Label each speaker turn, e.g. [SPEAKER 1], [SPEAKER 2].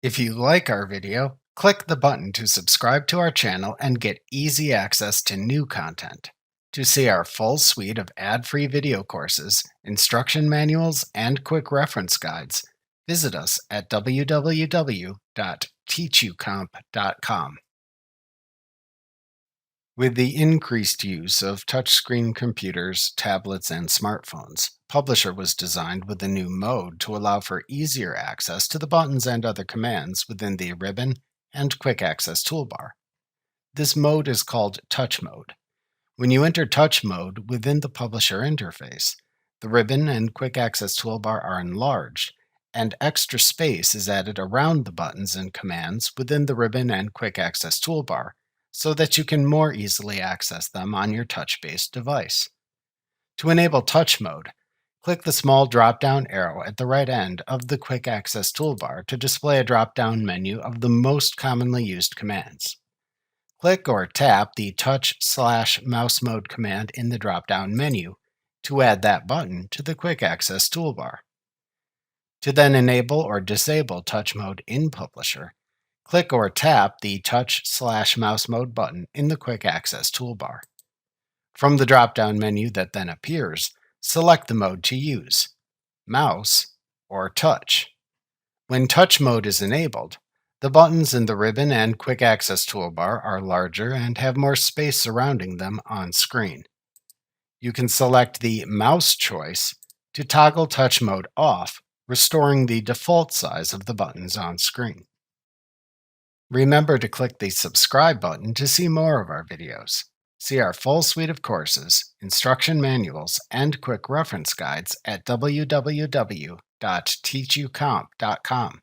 [SPEAKER 1] If you like our video, click the button to subscribe to our channel and get easy access to new content. To see our full suite of ad-free video courses, instruction manuals, and quick reference guides, visit us at www.teachucomp.com. With the increased use of touchscreen computers, tablets, and smartphones, Publisher was designed with a new mode to allow for easier access to the buttons and other commands within the ribbon and quick access toolbar. This mode is called Touch Mode. When you enter Touch Mode within the Publisher interface, the ribbon and quick access toolbar are enlarged, and extra space is added around the buttons and commands within the ribbon and quick access toolbar so that you can more easily access them on your touch-based device. To enable Touch Mode, click the small drop-down arrow at the right end of the Quick Access toolbar to display a drop-down menu of the most commonly used commands. Click or tap the Touch/Mouse Mode command in the drop-down menu to add that button to the Quick Access toolbar. To then enable or disable Touch Mode in Publisher, click or tap the Touch/Mouse Mode button in the Quick Access toolbar. From the drop-down menu that then appears, select the mode to use, mouse or touch. When touch mode is enabled, the buttons in the ribbon and quick access toolbar are larger and have more space surrounding them on screen. You can select the mouse choice to toggle touch mode off, restoring the default size of the buttons on screen. Remember to click the subscribe button to see more of our videos. See our full suite of courses, instruction manuals, and quick reference guides at www.teachucomp.com.